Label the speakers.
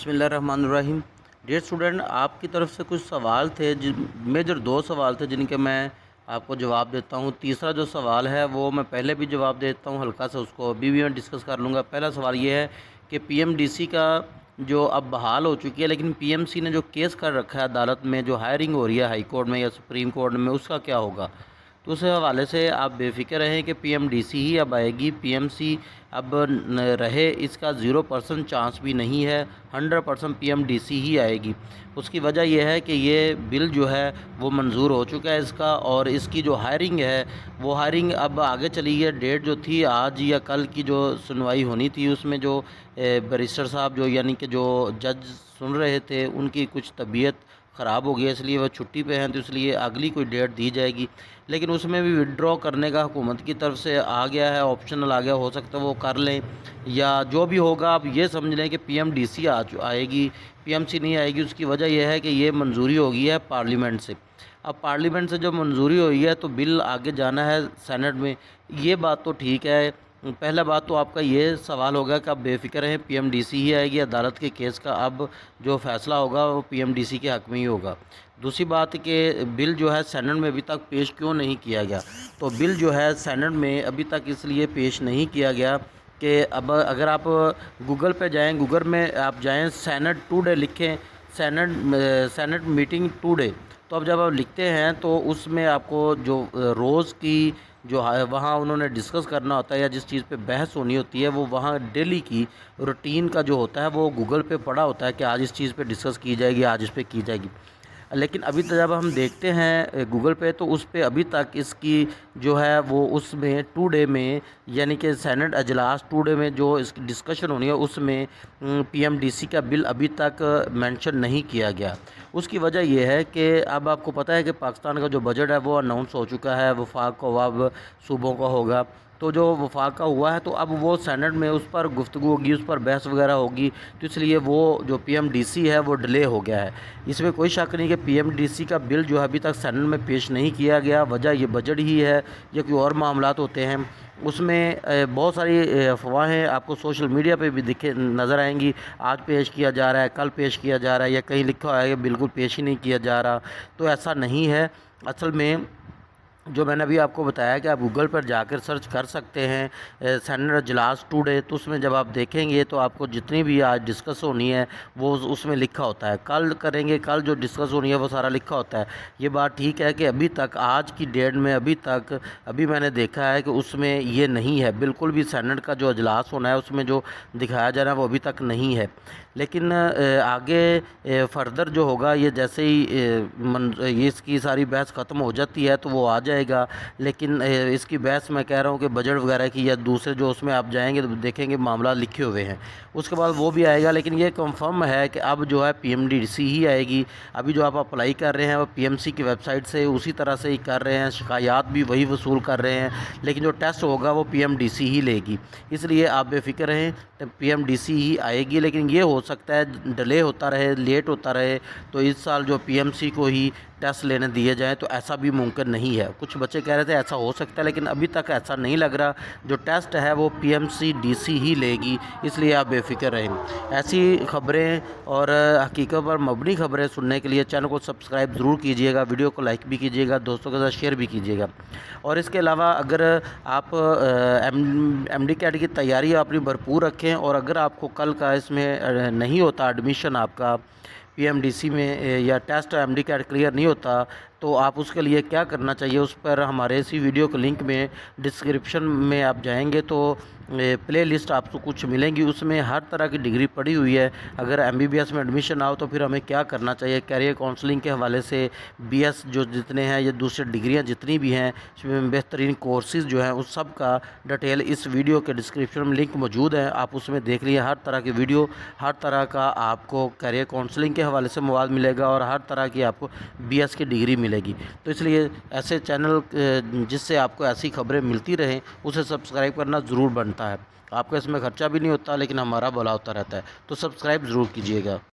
Speaker 1: बिस्मिल्लाहिर्रहमानिर्रहीम। Dear student, आपकी तरफ से कुछ सवाल थे मेजर दो सवाल थे जिनके मैं आपको जवाब देता हूँ। तीसरा जो सवाल है वो मैं पहले भी जवाब देता हूँ, हल्का सा उसको अभी भी मैं डिस्कस कर लूँगा। पहला सवाल ये है कि पीएमडीसी का जो अब बहाल हो चुकी है, लेकिन पीएमसी ने जो केस कर रखा है अदालत में, जो हायरिंग हो रही है हाई कोर्ट में या सुप्रीम कोर्ट में, उसका क्या होगा। तो उस हवाले से आप बेफिक्र रहें कि पीएमडीसी ही अब आएगी। पीएमसी अब रहे इसका 0% चांस भी नहीं है, 100% पीएमडीसी ही आएगी। उसकी वजह यह है कि ये बिल जो है वो मंजूर हो चुका है इसका, और इसकी जो हायरिंग है वो हायरिंग अब आगे चली है। डेट जो थी आज या कल की जो सुनवाई होनी थी, उसमें जो बैरिस्टर साहब जो यानी कि जो जज सुन रहे थे उनकी कुछ तबीयत ख़राब हो गई, इसलिए वह छुट्टी पे हैं, तो इसलिए अगली कोई डेट दी जाएगी। लेकिन उसमें भी विड्रॉ करने का हुकूमत की तरफ से आ गया है, ऑप्शनल आ गया, हो सकता है वो कर लें या जो भी होगा। आप ये समझ लें कि पीएमडीसी आएगी, पीएमसी नहीं आएगी। उसकी वजह यह है कि ये मंजूरी हो गई है पार्लियामेंट से। अब पार्लियामेंट से जो मंजूरी हुई है तो बिल आगे जाना है सेनेट में। ये बात तो ठीक है। पहला बात तो आपका ये सवाल होगा कि आप बेफिक्र हैं, पीएमडीसी ही आएगी। अदालत के केस का अब जो फ़ैसला होगा वो पीएमडीसी के हक़ में ही होगा। दूसरी बात कि बिल जो है सेनेट में अभी तक पेश क्यों नहीं किया गया। तो बिल जो है सेनेट में अभी तक इसलिए पेश नहीं किया गया कि अब अगर आप गूगल पे जाएं, गूगल में आप जाएं, सेनेट टुडे लिखें, सेनेट मीटिंग टुडे, तो अब जब आप लिखते हैं तो उसमें आपको जो रोज़ की जो वहाँ उन्होंने डिस्कस करना होता है या जिस चीज़ पे बहस होनी होती है वो वहाँ डेली की रूटीन का जो होता है वो गूगल पे पड़ा होता है कि आज इस चीज़ पे डिस्कस की जाएगी, आज इस पे की जाएगी। लेकिन अभी तक जब हम देखते हैं गूगल पे तो उस पे अभी तक इसकी जो है वो उसमें टुडे में यानी कि सेनेट अजलास टुडे में जो इसकी डिस्कशन होनी है उसमें पीएमडीसी का बिल अभी तक मेंशन नहीं किया गया। उसकी वजह यह है कि अब आपको पता है कि पाकिस्तान का जो बजट है वो अनाउंस हो चुका है, वफाक को अब सूबों का होगा। तो जो वफाक का हुआ है तो अब वो सेनेट में उस पर गुफ्तगू होगी, उस पर बहस वगैरह होगी, तो इसलिए वो जो पीएमडीसी है वो डिले हो गया है। इसमें कोई शक नहीं कि पीएमडीसी का बिल जो है अभी तक सेनेट में पेश नहीं किया गया। वजह ये बजट ही है या कोई और मामलात होते हैं। उसमें बहुत सारी अफवाहें आपको सोशल मीडिया पे भी दिखे नज़र आएंगी। आज पेश किया जा रहा है, कल पेश किया जा रहा है, या कहीं लिखा है कि बिल्कुल पेश ही नहीं किया जा रहा। तो ऐसा नहीं है। असल में जो मैंने अभी आपको बताया कि आप गूगल पर जाकर सर्च कर सकते हैं सेनेट अजलास टुडे, तो उसमें जब आप देखेंगे तो आपको जितनी भी आज डिस्कस होनी है वो उसमें लिखा होता है। कल करेंगे, कल जो डिस्कस होनी है वो सारा लिखा होता है। ये बात ठीक है कि अभी तक आज की डेट में अभी मैंने देखा है कि उसमें ये नहीं है। बिल्कुल भी सेनेट का जो अजलास होना है उसमें जो दिखाया जा रहा है वो अभी तक नहीं है। लेकिन आगे फर्दर जो होगा, ये जैसे ही ये इसकी सारी बहस ख़त्म हो जाती है तो वो आ जाएगा। लेकिन इसकी बहस मैं कह रहा हूँ कि बजट वगैरह की या दूसरे जो उसमें आप जाएंगे तो देखेंगे मामला लिखे हुए हैं, उसके बाद वो भी आएगा। लेकिन ये कंफर्म है कि अब जो है पीएमडीसी ही आएगी। अभी जो आप अप्लाई कर रहे हैं वो पीएमसी की वेबसाइट से उसी तरह से ही कर रहे हैं, शिकायत भी वही वसूल कर रहे हैं, लेकिन जो टेस्ट होगा वो पीएमडीसी ही लेगी। इसलिए आप बेफिक्र रहें, पीएमडीसी ही आएगी। लेकिन ये हो सकता है डिले होता रहे, लेट होता रहे, तो इस साल जो पीएमसी को ही टेस्ट लेने दिए जाएं, तो ऐसा भी मुमकिन नहीं है। कुछ बच्चे कह रहे थे ऐसा हो सकता है, लेकिन अभी तक ऐसा नहीं लग रहा। जो टेस्ट है वो पीएमसी-डीसी ही लेगी, इसलिए आप बेफिक्र रहें। ऐसी खबरें और हकीकत पर मबनी खबरें सुनने के लिए चैनल को सब्सक्राइब ज़रूर कीजिएगा, वीडियो को लाइक भी कीजिएगा, दोस्तों के साथ शेयर भी कीजिएगा। और इसके अलावा अगर आप एमडी कैट की तैयारी अपनी भरपूर रखें, और अगर आपको कल का इसमें नहीं होता एडमिशन आपका पीएमडीसी में या टेस्ट एमडी कैट क्लियर नहीं होता, तो आप उसके लिए क्या करना चाहिए उस पर हमारे इसी वीडियो के लिंक में डिस्क्रिप्शन में आप जाएंगे तो प्ले लिस्ट आपको कुछ मिलेंगी, उसमें हर तरह की डिग्री पड़ी हुई है। अगर एमबीबीएस में एडमिशन आओ तो फिर हमें क्या करना चाहिए, कैरियर काउंसलिंग के हवाले से बीएस जो जितने हैं या दूसरी डिग्रियां जितनी भी हैं, बेहतरीन कोर्सेज़ जो हैं उस सब का डिटेल इस वीडियो के डिस्क्रिप्शन में लिंक मौजूद है। आप उसमें देख लीजिए, हर तरह की वीडियो, हर तरह का आपको कैरियर काउंसलिंग के हवाले से मवाद मिलेगा और हर तरह की आपको बीएस की डिग्री मिलेगी। तो इसलिए ऐसे चैनल जिससे आपको ऐसी खबरें मिलती रहें उसे सब्सक्राइब करना ज़रूर बनता है। आपका इसमें ख़र्चा भी नहीं होता, लेकिन हमारा भला होता रहता है। तो सब्सक्राइब ज़रूर कीजिएगा।